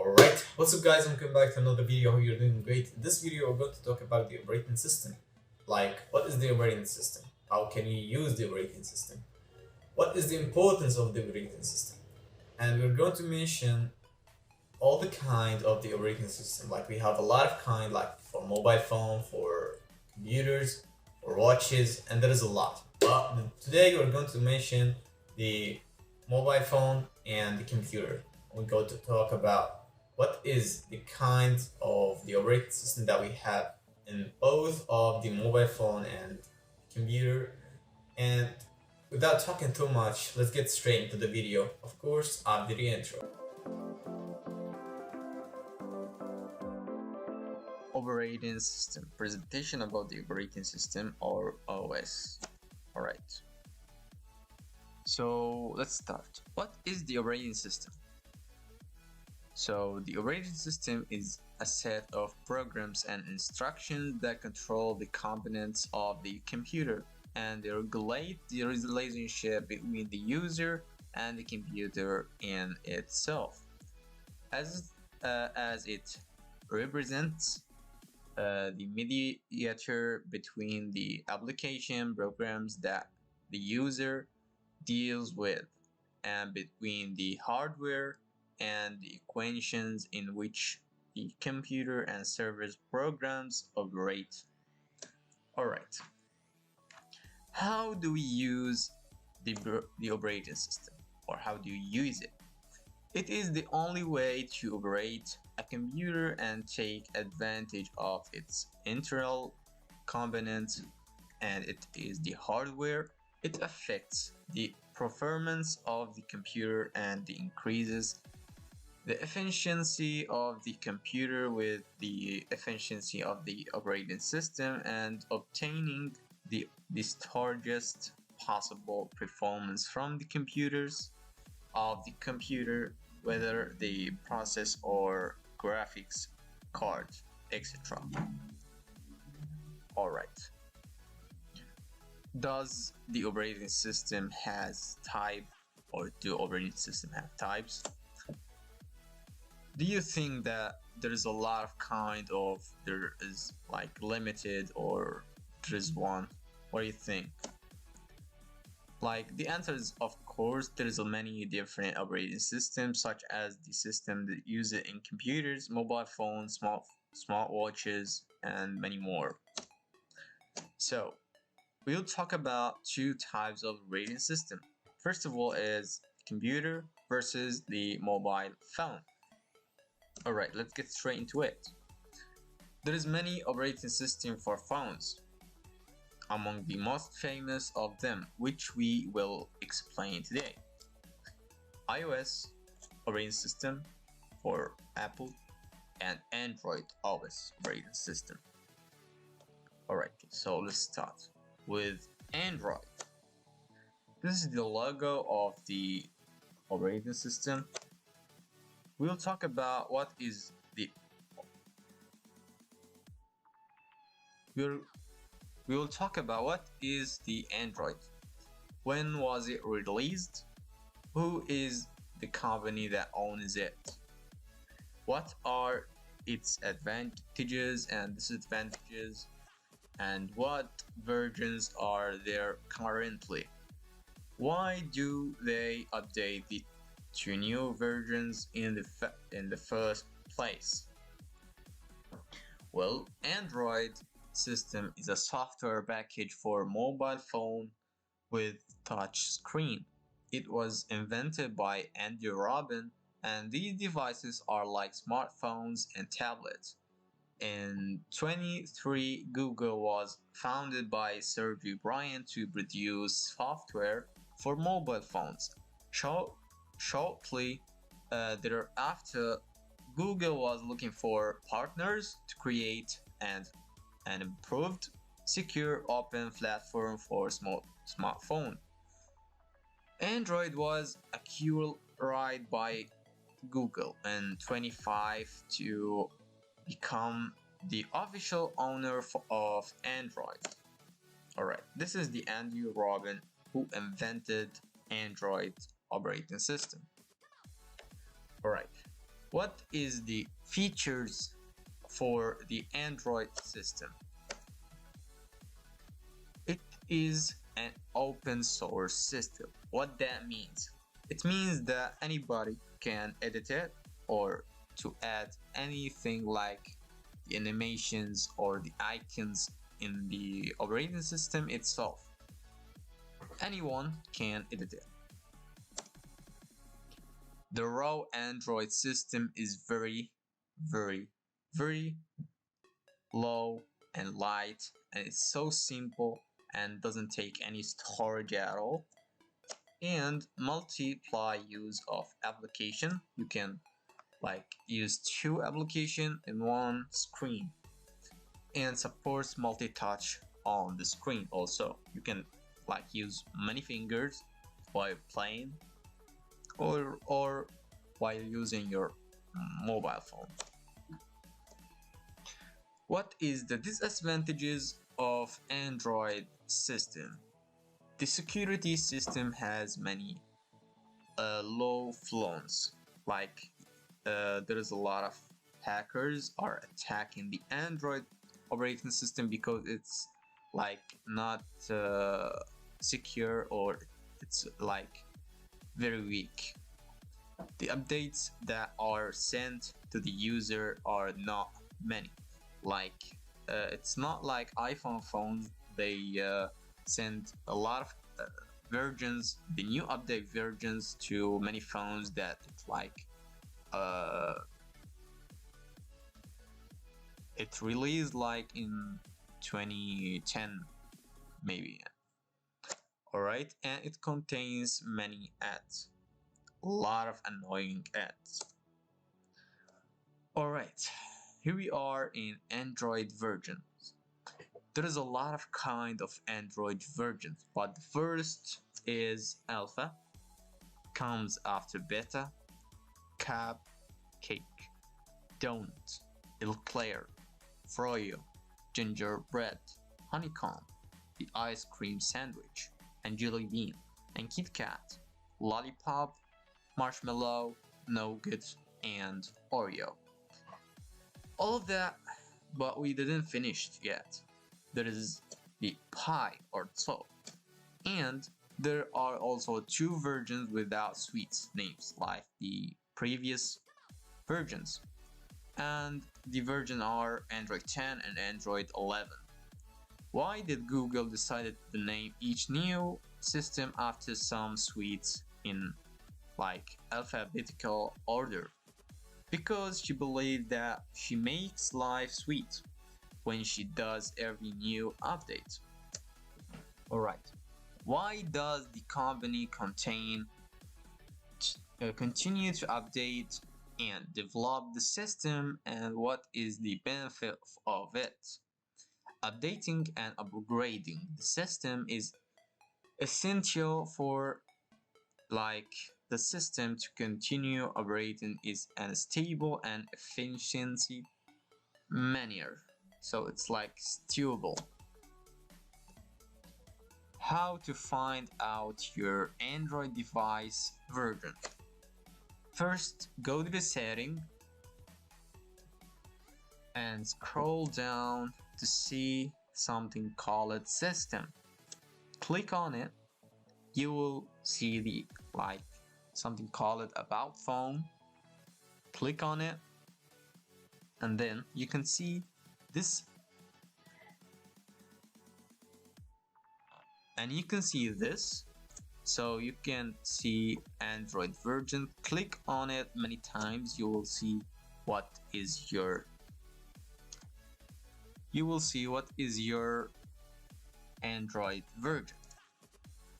Alright, what's up guys, welcome back to another video. Hope you're doing great. In this video we're going to talk about the operating system. Like, what is the operating system? How can you use the operating system? What is the importance of the operating system? And we're going to mention all the kind of the operating system. Like, we have a lot of kind, like for mobile phone, for computers, for watches, and there is a lot. But today we're going to mention the mobile phone and the computer. We're going to talk about what is the kind of the operating system that we have in both of the mobile phone and computer. And without talking too much, let's get straight into the video. Of course, after the intro. Operating system. Presentation about the operating system, or OS. Alright. So let's start. What is the operating system? So the operating system is a set of programs and instructions that control the components of the computer and they regulate the relationship between the user and the computer in itself. As it represents the mediator between the application programs that the user deals with and between the hardware and the equations in which the computer and server's programs operate. Alright, how do we use the operating system, or how do you use it? It is the only way to operate a computer and take advantage of its internal components, and it is the hardware. It affects the performance of the computer and increases the efficiency of the computer with the efficiency of the operating system and obtaining the largest possible performance from the computers of the computer, whether the process or graphics card, etc. Alright. Does the operating system has type, or do operating system have types? Do you think that there is a lot of kind of, there is like limited, or there is one? What do you think? Like, the answer is, of course, there is many different operating systems, such as the system that use it in computers, mobile phones, smartwatches, and many more. So we'll talk about two types of operating system. First of all is computer versus the mobile phone. Alright, let's get straight into it. There is many operating systems for phones, among the most famous of them, which we will explain today. iOS operating system for Apple, and Android OS operating system. Alright, so let's start with Android. This is the logo of the operating system. We'll talk about what is the we will talk about what is the Android. When was it released? Who is the company that owns it? What are its advantages and disadvantages? And what versions are there currently? Why do they update the two new versions in the first place? Well, Android system is a software package for mobile phone with touch screen. It was invented by Andy Robin, and these devices are like smartphones and tablets. In 23, Google was founded by Sergey Brin to produce software for mobile phones. Shortly thereafter, Google was looking for partners to create an improved, secure, open platform for smartphone. Android was acquired by Google in 25 to become the official owner of Android. Alright, this is the Andy Robin who invented Android operating system. Alright, What is the features for the Android system? It is an open source system. What that means? It means that anybody can edit it or to add anything like the animations or the icons in the operating system itself. Anyone can edit it. The raw Android system is very, very low and light, and it's so simple and doesn't take any storage at all, and multiply use of application. You can like use two application in one screen, and supports multi-touch on the screen. Also, you can like use many fingers while playing or while using your mobile phone. What is the disadvantages of Android system? The security system has many low flaws. Like there is a lot of hackers are attacking the Android operating system because it's like not secure, or it's like very weak. The updates that are sent to the user are not many. Like it's not like iPhone phones. They send a lot of versions, the new update versions to many phones that like uh, it released like in 2010 maybe. Alright, and it contains many ads, a lot of annoying ads. Alright, here we are in Android versions. There is a lot of kind of Android versions, but the first is alpha, comes after beta, cap, cake, donut, eclair, froyo, gingerbread, honeycomb, the ice cream sandwich, and jelly bean, and Kit Kat, lollipop, marshmallow, nougat, and Oreo. All of that, but we didn't finish yet. There is the pie or top, and there are also two versions without sweets names like the previous versions, and the version are Android 10 and Android 11. Why did Google decided to name each new system after some sweets in like alphabetical order? Because she believed that she makes life sweet when she does every new update. Alright, why does the company continue to update and develop the system, and what is the benefit of it? Updating and upgrading the system is essential for like the system to continue operating is a stable and efficiency manner. So it's like stable. How to find out your Android device version? First, go to the setting and scroll down to see something called system. Click on it. You will see the like something called about phone. Click on it, and then you can see this, and you can see this. So you can see Android version. Click on it many times. You will see what is your Android version.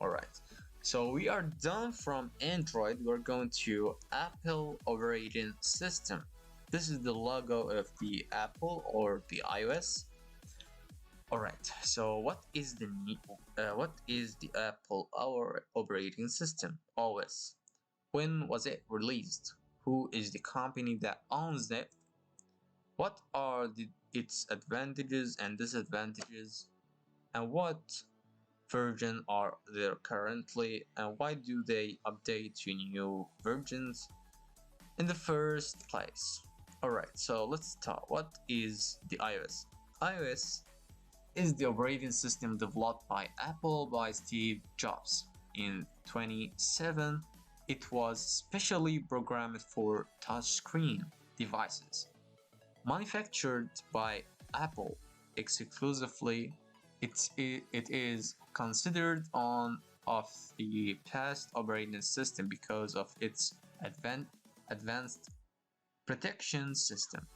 Alright, so we are done from Android. We're going to Apple operating system. This is the logo of the Apple or the iOS. Alright, so what is the Apple operating system OS? When was it released? Who is the company that owns it? What are its advantages and disadvantages? And what version are there currently? And why do they update to new versions? in the first place. Alright, so let's start. What is the iOS? iOS is the operating system developed by Apple by Steve Jobs. In 2007, it was specially programmed for touchscreen devices. Manufactured by Apple exclusively, it is considered one of the best operating system because of its advanced protection system.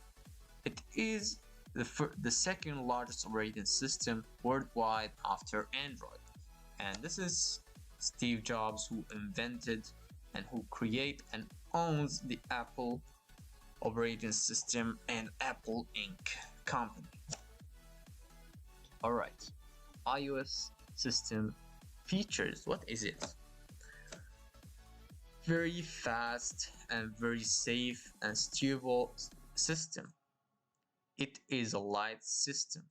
It is the second largest operating system worldwide after Android. And this is Steve Jobs who invented and who create and owns the Apple operating system and Apple Inc. company. Alright, iOS system features. What is it? Very fast and very safe and stable system. It is a light system.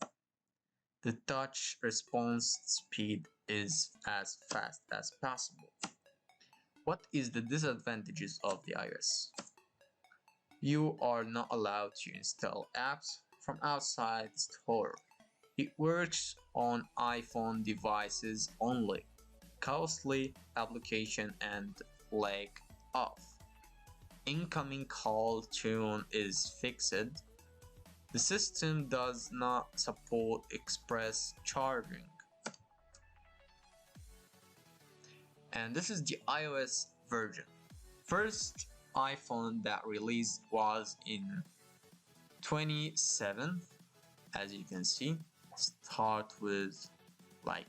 The touch response speed is as fast as possible. What is the disadvantages of the iOS? You are not allowed to install apps from outside the store. It works on iPhone devices only. Costly application and lag off. Incoming call tone is fixed. The system does not support express charging. And this is the iOS version. First iPhone that released was in 27, as you can see. Start with like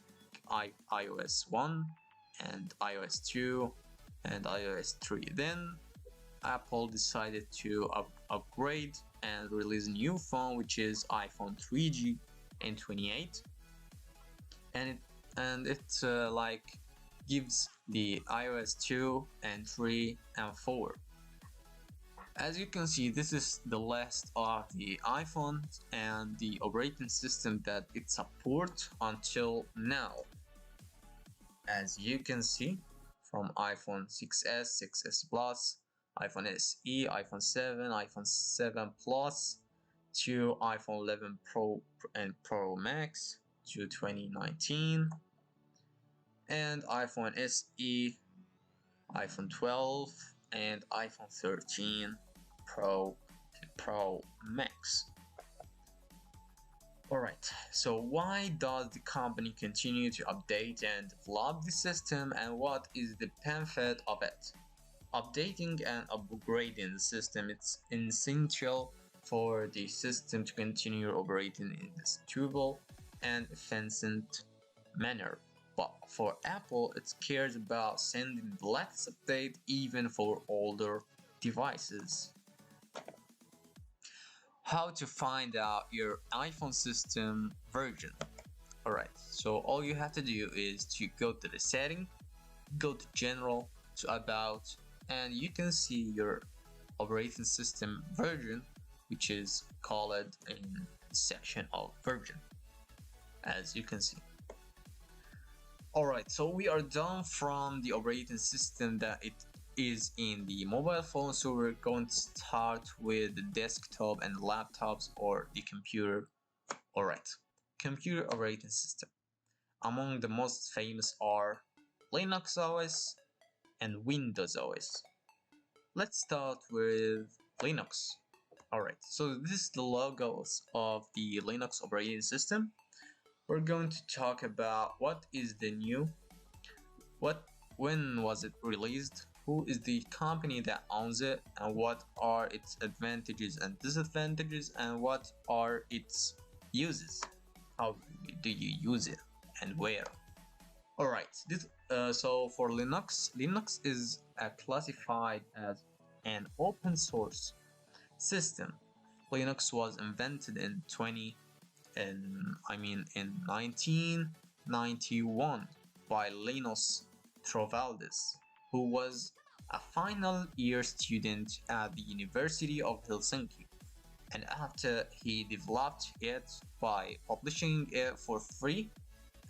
iOS 1 and iOS 2 and iOS 3. Then Apple decided to upgrade and release a new phone, which is iPhone 3G in 28, and it like gives the iOS 2 and 3 and 4. As you can see, this is the list of the iPhones and the operating system that it supports until now. As you can see, from iPhone 6s, 6s Plus, iPhone SE, iPhone 7, iPhone 7 Plus, to iPhone 11 Pro and Pro Max to 2019, and iPhone SE, iPhone 12, and iPhone 13 Pro and Pro Max. Alright, so why does the company continue to update and develop the system, and what is the benefit of it? Updating and upgrading the system is essential for the system to continue operating in a stable and efficient manner. But for Apple, it cares about sending the latest update even for older devices. How to find out your iPhone system version? Alright, so all you have to do is to go to the setting, go to general, to about, and you can see your operating system version, which is called in the section of version, as you can see. Alright, so we are done from the operating system that it is in the mobile phone, so we're going to start with the desktop and laptops or the computer. Alright, computer operating system. Among the most famous are Linux OS and Windows OS. Let's start with Linux. Alright, so this is the logos of the Linux operating system. We're going to talk about what is the new, when was it released, who is the company that owns it, and what are its advantages and disadvantages, and what are its uses. How do you use it and where? Alright, so for Linux is classified as an open source system. Linux was invented in 1991 by Linus Torvalds, who was a final year student at the University of Helsinki, and after he developed it by publishing it for free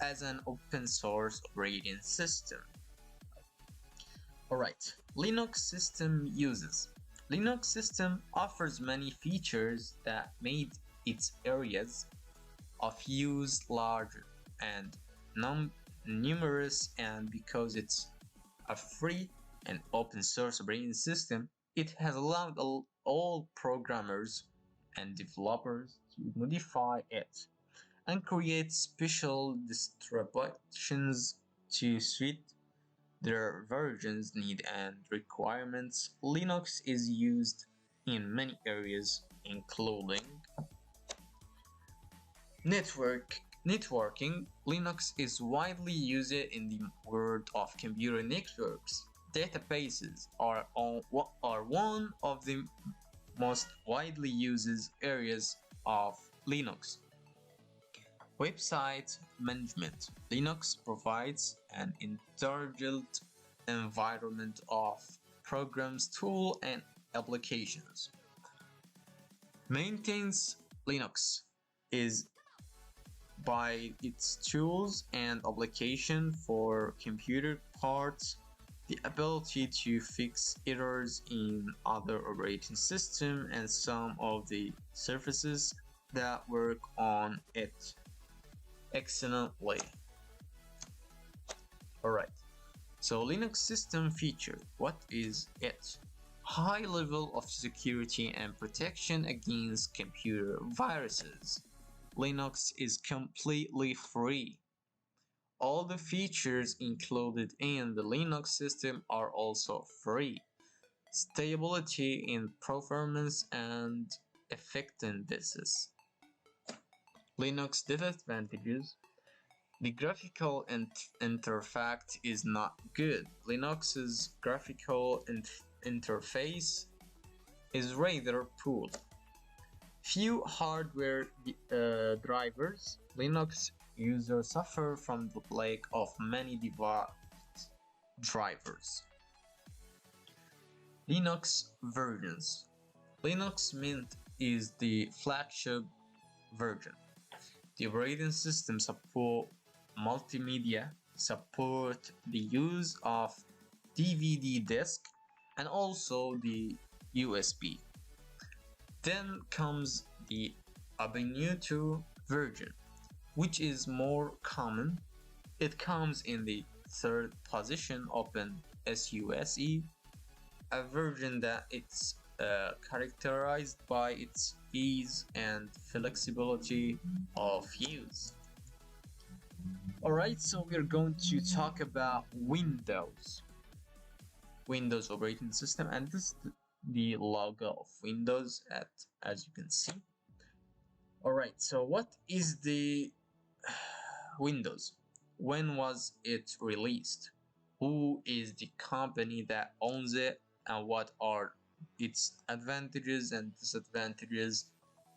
as an open source operating system. Alright, Linux system uses. Linux system offers many features that made its areas of use larger and numerous, and because it's a free and open source operating system, it has allowed all programmers and developers to modify it and create special distributions to suit their versions need and requirements. Linux is used in many areas, including networking. Linux is widely used in the world of computer networks. Databases are one of the most widely used areas of Linux. Website management. Linux provides an intelligent environment of programs, tools, and applications. Maintains Linux is by its tools and application for computer parts, the ability to fix errors in other operating systems, and some of the services that work on it excellently. Alright, so Linux system feature, what is it? High level of security and protection against computer viruses. Linux is completely free. All the features included in the Linux system are also free. Stability in performance and effectiveness. Linux disadvantages. The graphical interface is not good. Linux's graphical interface is rather poor. Few hardware drivers. Linux users suffer from the lack of many device drivers. Linux versions. Linux Mint is the flagship version. The operating system support multimedia, support the use of DVD disc, and also the USB. Then comes the Ubuntu version, which is more common. It comes in the third position, OpenSUSE, a version that it's characterized by its ease and flexibility of use. Alright, so we're going to talk about Windows operating system, and this is the logo of Windows as you can see. Alright, so what is the Windows? When was it released? Who is the company that owns it, and what are its advantages and disadvantages,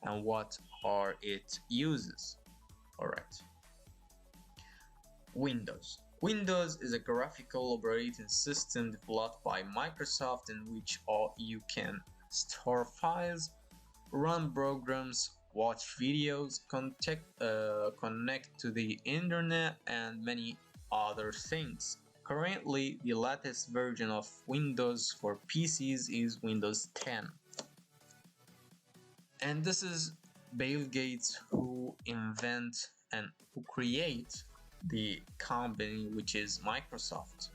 and what are its uses? Alright. Windows. Windows is a graphical operating system developed by Microsoft in which you can store files, run programs, watch videos, connect to the internet, and many other things. Currently, the latest version of Windows for PCs is Windows 10. And this is Bill Gates who invent and who create the company, which is Microsoft.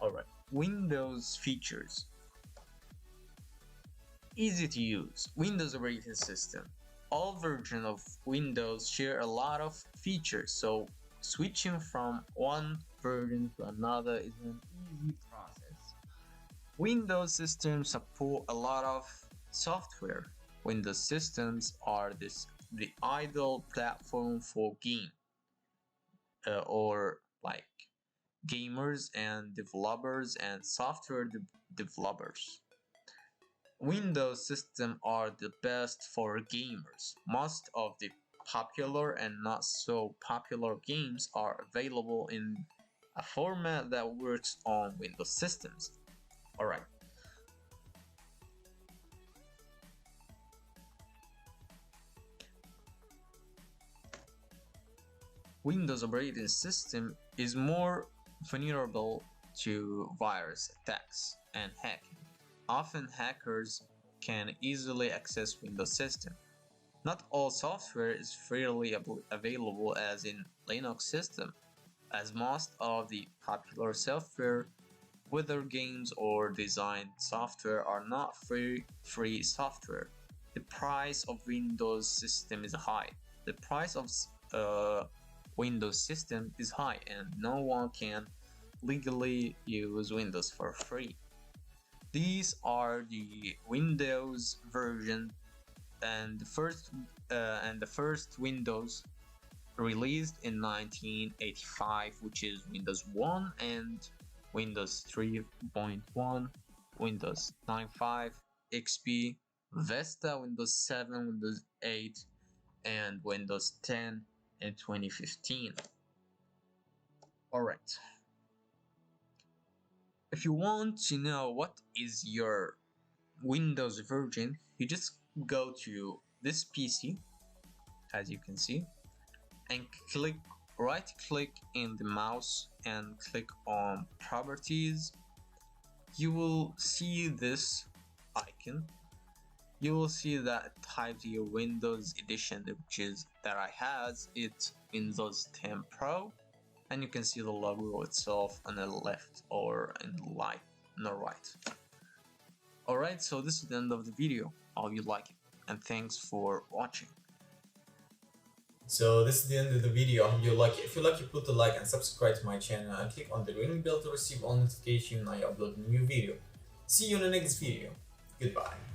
Alright, Windows features. Easy to use. Windows operating system. All versions of Windows share a lot of features, so switching from one version to another is an easy process. Windows systems support a lot of software. Windows systems are the ideal platform for or like gamers and developers and software developers. Windows systems are the best for gamers. Most of the popular and not so popular games are available in a format that works on Windows systems. Alright. Windows operating system is more vulnerable to virus attacks and hacking. Often hackers can easily access Windows system. Not all software is freely available as in Linux system, as most of the popular software, whether games or design software, are not free software. The price of Windows system is high. The price of Windows system is high, and no one can legally use Windows for free. These are the Windows version, and the first Windows released in 1985, which is Windows 1 and Windows 3.1, Windows 9.5, XP, Vista, Windows 7, Windows 8, and Windows 10 in 2015. Alright. If you want to know what is your Windows version, you just go to this PC, as you can see, and right click in the mouse and click on properties. You will see this icon. You will see that type your Windows edition, which is that I has it Windows 10 Pro, and you can see the logo itself on the left or in the right. Alright, so this is the end of the video. I hope you like it, and thanks for watching. So this is the end of the video. I hope you like it. If you like it, put a like and subscribe to my channel and click on the ring bell to receive all notifications when I upload a new video. See you in the next video. Goodbye.